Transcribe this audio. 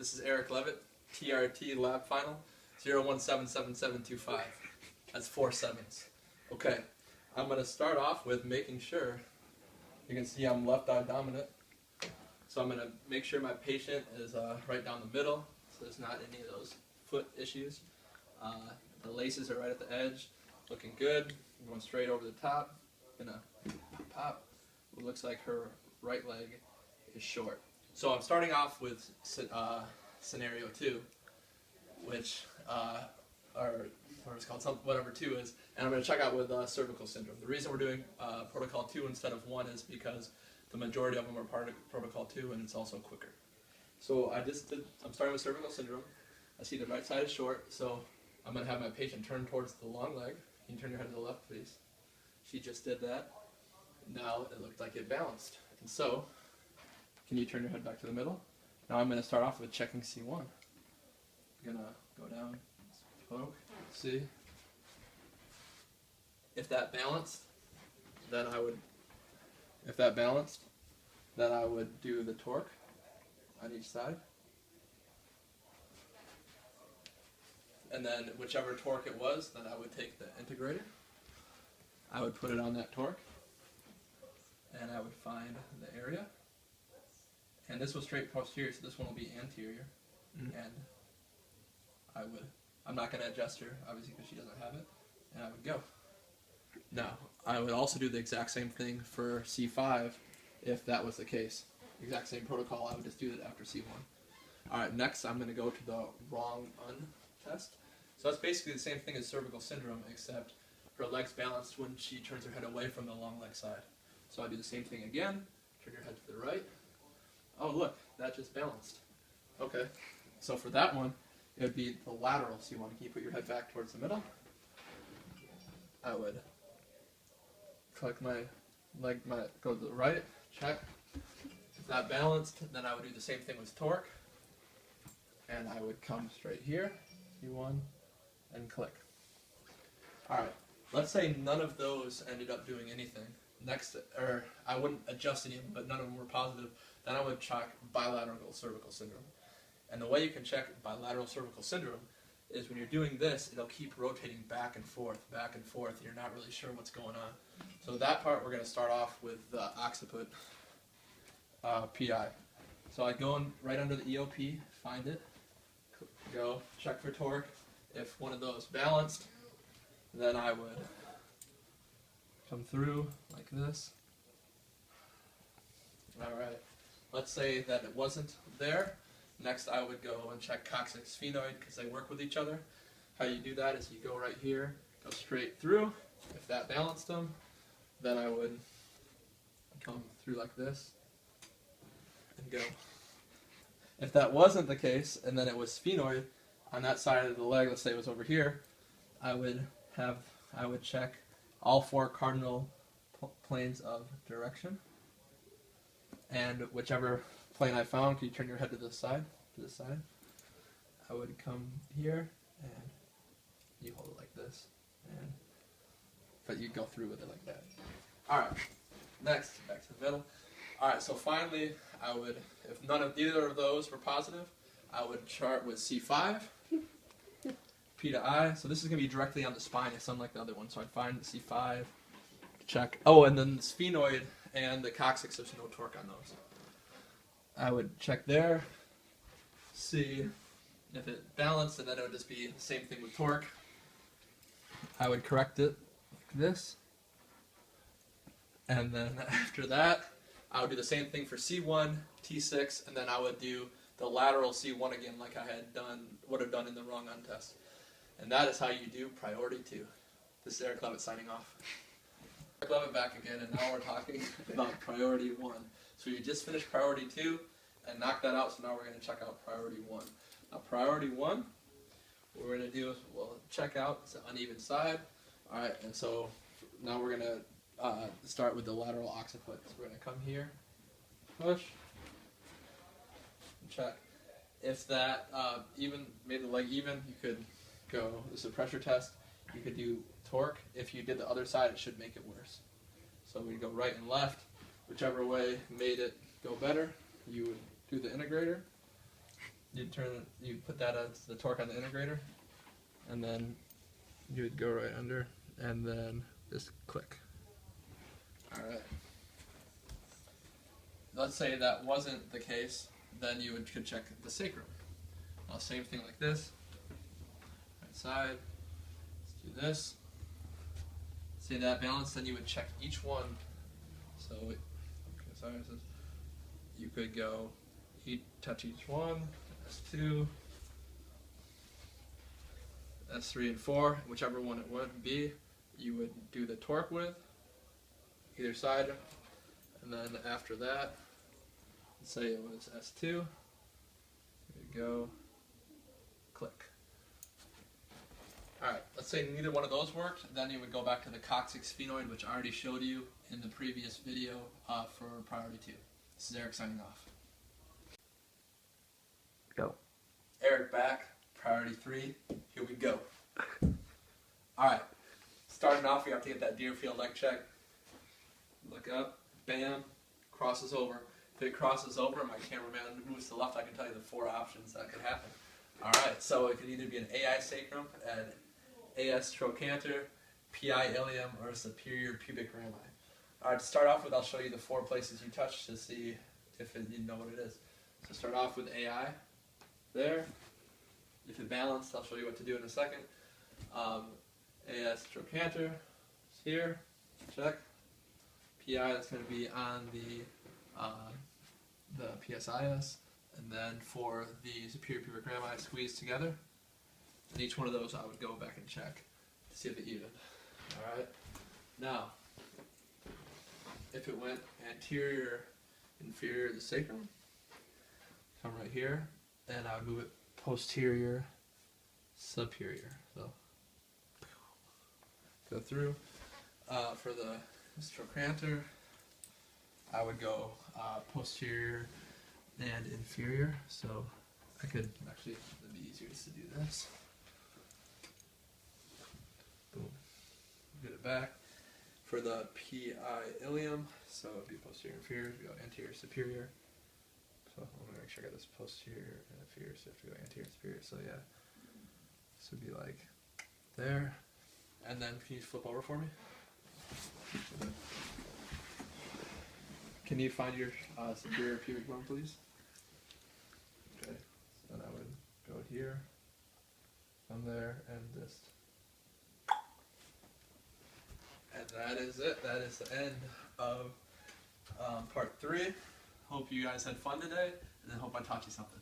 This is Eric Levitt, TRT Lab Final, 0177725. That's 4 sevens. Okay, I'm going to start off with making sure, you can see I'm left eye dominant, so I'm going to make sure my patient is right down the middle, so there's not any of those foot issues. The laces are right at the edge, looking good. I'm going straight over the top, gonna pop. It looks like her right leg is short. So I'm starting off with scenario 2, which or it's called whatever 2 is, and I'm going to check out with cervical syndrome. The reason we're doing protocol 2 instead of 1 is because the majority of them are part of protocol 2, and it's also quicker. So I'm starting with cervical syndrome. I see the right side is short, so I'm going to have my patient turn towards the long leg. You can turn your head to the left, please. She just did that. Now it looked like it balanced. And so, can you turn your head back to the middle? Now I'm going to start off with checking C1. I'm going to go down, poke, see. If that balanced, then I would do the torque on each side. And then whichever torque it was, then I would take the integrator. I would put it on that torque, and I would find the area. And this was straight posterior, so this one will be anterior. And I'm not going to adjust her, obviously, because she doesn't have it. And I would go. Now, I would also do the exact same thing for C5 if that was the case. Exact same protocol, I would just do it after C1. Alright, next I'm going to go to the wrong test. So that's basically the same thing as cervical syndrome, except her leg's balanced when she turns her head away from the long leg side. So I do the same thing again, turn your head to the right. Oh look, that just balanced. Okay, so for that one, it would be the lateral C1. Can you put your head back towards the middle? I would click my leg, go to the right, check. If that balanced, then I would do the same thing with torque. And I would come straight here, C1, and click. Alright, let's say none of those ended up doing anything. Next, or I wouldn't adjust any of them, but none of them were positive. Then I would check bilateral cervical syndrome. And the way you can check bilateral cervical syndrome is when you're doing this, it'll keep rotating back and forth, you're not really sure what's going on. So that part we're going to start off with the occiput PI. So I go in right under the EOP, find it, go, check for torque. If one of those balanced, then I would come through like this. Alright, let's say that it wasn't there. Next I would go and check coccyx sphenoid because they work with each other. How you do that is you go right here, go straight through. If that balanced them, then I would come through like this and go. If that wasn't the case, and then it was sphenoid on that side of the leg, let's say it was over here, I would check all 4 cardinal planes of direction. And whichever plane I found, can you turn your head to this side? I would come here, and you hold it like this, but you go through with it like that. Alright, next, back to the middle. Alright, so finally, I would, if neither of those were positive, I would chart with C5, P to I. So this is going to be directly on the spine, it's unlike the other one. So I'd find the C5, check. Oh, and then the sphenoid and the coccyx, there's no torque on those. I would check there, see if it balanced, and then it would just be the same thing with torque. I would correct it like this. And then after that, I would do the same thing for C1, T6, and then I would do the lateral C1 again like I would have done in the wrong untest. And that is how you do priority 2. This is Eric Levitt signing off. Eric Levitt back again, and now we're talking about priority 1. So you just finished priority 2 and knocked that out, so now we're going to check out priority 1. Now priority 1, what we're going to do is we'll check out the uneven side. Alright, and so now we're going to start with the lateral occiput. So we're going to come here, push, and check. If that made the leg even, you could go, this is a pressure test, you could do torque. If you did the other side, it should make it worse. So we go right and left, whichever way made it go better, you would do the integrator, you put that as the torque on the integrator, and then you would go right under, and then just click. All right. Let's say that wasn't the case, then you could check the sacrum. Now, same thing like this. Right side. Let's do this. See that balance, then you would check each one. So, you could go, touch each one, S2, S3 and 4, whichever one it would be, you would do the torque with, either side, and then after that, let's say it was S2, here we go, click. Alright, let's say neither one of those worked, then you would go back to the coccyx sphenoid, which I already showed you in the previous video for priority 2. This is Eric signing off. Go. Eric back, priority 3, here we go. Alright, starting off, we have to get that Deerfield leg check. Look up, bam, crosses over. If it crosses over and my cameraman moves to the left, I can tell you the 4 options that could happen. Alright, so it could either be an AI sacrum, an AS trochanter, PI ilium, or superior pubic rami. Alright, to start off with, I'll show you the 4 places you touch to see if you know what it is. So start off with AI, there. If it balanced, I'll show you what to do in a second. AS trochanter is here, check. PI, that's going to be on the PSIS, and then for the superior pubic rami, squeeze together. And each one of those I would go back and check to see if it evened. Alright, now, if it went anterior, inferior to the sacrum, come right here, and I would move it posterior, superior. So, go through. For the trochanter, I would go posterior and inferior. So, I could actually, it'd be easier just to do this. Boom. Get it back. For the PI ilium, so it would be posterior inferior, we go anterior superior. So I'm going to make sure I got this posterior and inferior, so I have to go anterior superior. So yeah, this would be like there. And then can you flip over for me? Can you find your superior pubic bone, please? Okay, so then I would go here, from there, and just. And that is it. That is the end of part 3. Hope you guys had fun today, and I hope I taught you something.